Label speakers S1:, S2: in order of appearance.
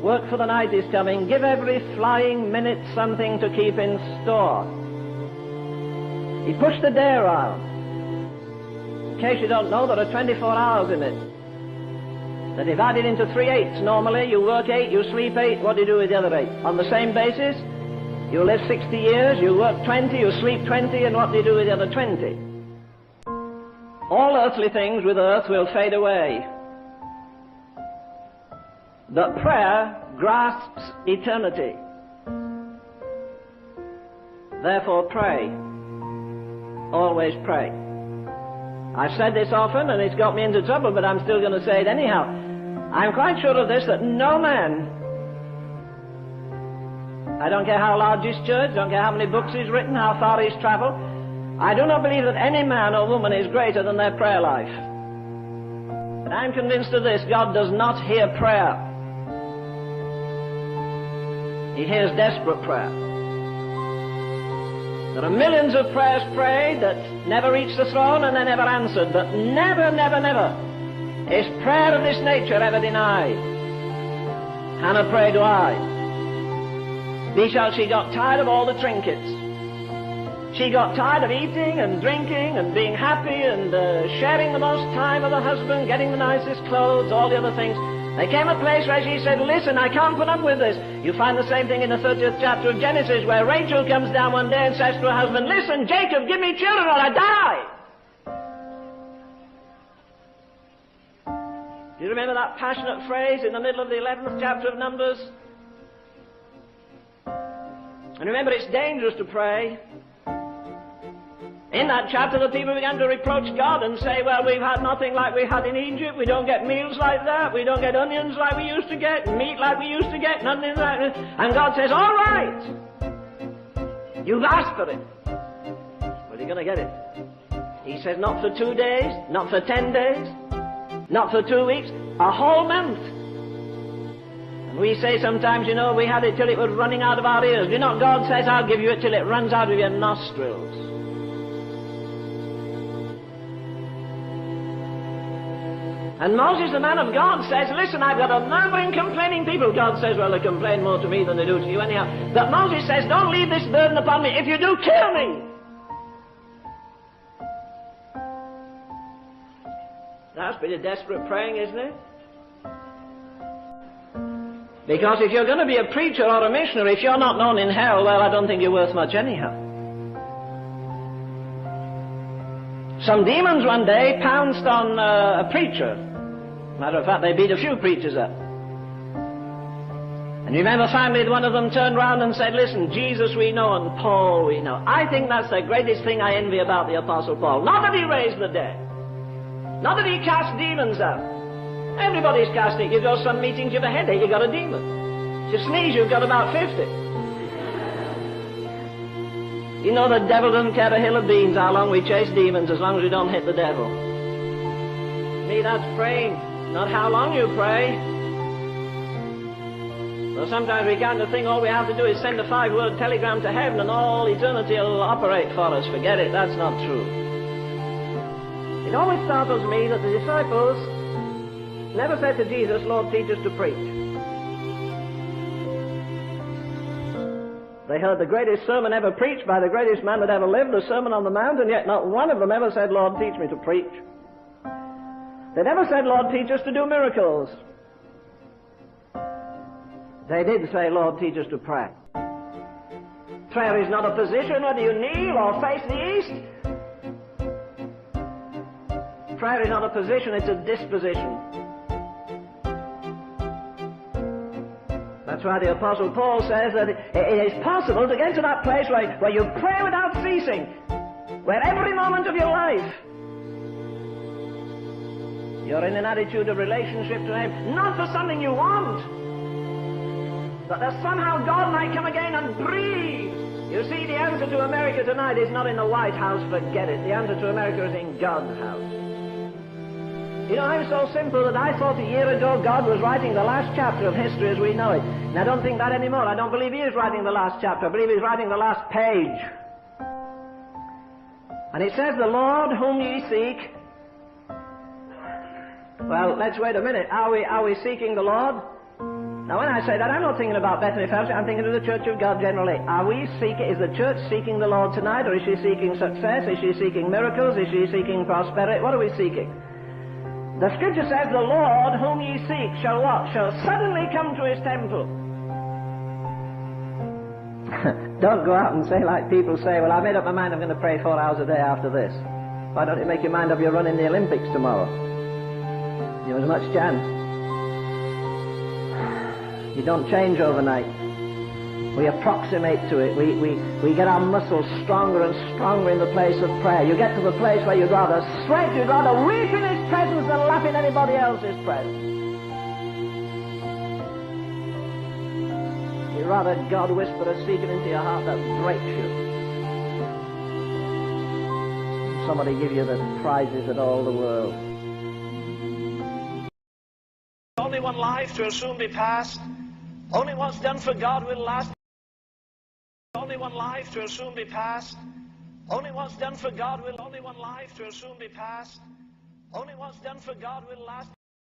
S1: Work for the night is coming. Give every flying minute something to keep in store. He pushed the day around. In case you don't know, there are 24 hours in it. They're divided into 3/8 normally. You work 8, you sleep 8. What do you do with the other 8? On the same basis, you live 60 years, you work 20, you sleep 20, and what do you do with the other 20? All earthly things with earth will fade away. But prayer grasps eternity. Therefore pray. Always pray. I've said this often and it's got me into trouble, but I'm still going to say it anyhow. I'm quite sure of this, that no man, I don't care how large his church, don't care how many books he's written, how far he's traveled, I do not believe that any man or woman is greater than their prayer life. But I'm convinced of this: God does not hear prayer. He hears desperate prayer. There are millions of prayers prayed that never reach the throne and they're never answered, but never, never, never is prayer of this nature ever denied. Hannah prayed, why? Because she got tired of all the trinkets. She got tired of eating and drinking and being happy and sharing the most time with her husband, getting the nicest clothes, all the other things. There came a place where she said, listen, I can't put up with this. You find the same thing in the 30th chapter of Genesis, where Rachel comes down one day and says to her husband, listen, Jacob, give me children or I die. Do you remember that passionate phrase in the middle of the 11th chapter of Numbers? And remember, it's dangerous to pray. In that chapter, the people began to reproach God and say, well, we've had nothing like we had in Egypt. We don't get meals like that. We don't get onions like we used to get, meat like we used to get, nothing like that. And God says, all right. You've asked for it. Well, you're going to get it. He says, not for 2 days, not for 10 days, not for 2 weeks, a whole month. And we say sometimes, you know, we had it till it was running out of our ears. Do you know, God says, I'll give you it till it runs out of your nostrils. And Moses, the man of God, says, listen, I've got a murmuring, complaining people. God says, well, they complain more to me than they do to you anyhow. But Moses says, don't leave this burden upon me. If you do, kill me. That's pretty desperate praying, isn't it? Because if you're going to be a preacher or a missionary, if you're not known in hell, well, I don't think you're worth much anyhow. Some demons one day pounced on a preacher. Matter of fact, they beat a few preachers up. And you remember finally one of them turned round and said, listen, Jesus we know and Paul we know. I think that's the greatest thing I envy about the Apostle Paul. Not that he raised the dead. Not that he cast demons out. Everybody's casting. You go to some meetings, you have a headache, you got a demon. If you sneeze, you've got about 50. You know, the devil doesn't care a hill of beans how long we chase demons, as long as we don't hit the devil. To me, that's praying, not how long you pray. Well, sometimes we kind of think all we have to do is send a 5-word telegram to heaven and all eternity will operate for us. Forget it, that's not true. It always startles me that the disciples never said to Jesus, Lord, teach us to preach. They heard the greatest sermon ever preached by the greatest man that ever lived, the Sermon on the Mount, and yet not one of them ever said, Lord, teach me to preach. They never said, Lord, teach us to do miracles. They did say, Lord, teach us to pray. Prayer is not a position, whether you kneel or face the east. Prayer is not a position, it's a disposition. That's why the Apostle Paul says that it is possible to get to that place where you pray without ceasing, where every moment of your life you're in an attitude of relationship to Him, not for something you want, but that somehow God might come again and breathe. You see, the answer to America tonight is not in the White House, forget it. The answer to America is in God's house. You know, I'm so simple that I thought a year ago God was writing the last chapter of history as we know it. And I don't think that anymore. I don't believe He is writing the last chapter. I believe He's writing the last page. And it says, the Lord whom ye seek. Well, let's wait a minute. Are we seeking the Lord? Now when I say that, I'm not thinking about Bethany Fellowship, I'm thinking of the Church of God generally. Is the church seeking the Lord tonight, or is she seeking success? Is she seeking miracles? Is she seeking prosperity? What are we seeking? The Scripture says, the Lord whom ye seek shall what? Shall suddenly come to his temple. Don't go out and say like people say, well, I made up my mind I'm going to pray 4 hours a day after this. Why don't you make your mind up you're running the Olympics tomorrow? You have as much chance. You don't change overnight. We approximate to it. We get our muscles stronger and stronger in the place of prayer. You get to the place where you'd rather sweat, you'd rather weep in his presence than laugh in anybody else's presence. You'd rather God whisper a secret into your heart that breaks you. Somebody give you the prizes of all the world. Only one life will soon be past. Only what's done for God will last. Only one life will soon be past. Only what's done for God will. Only one life will soon be past. Only what's done for God will last.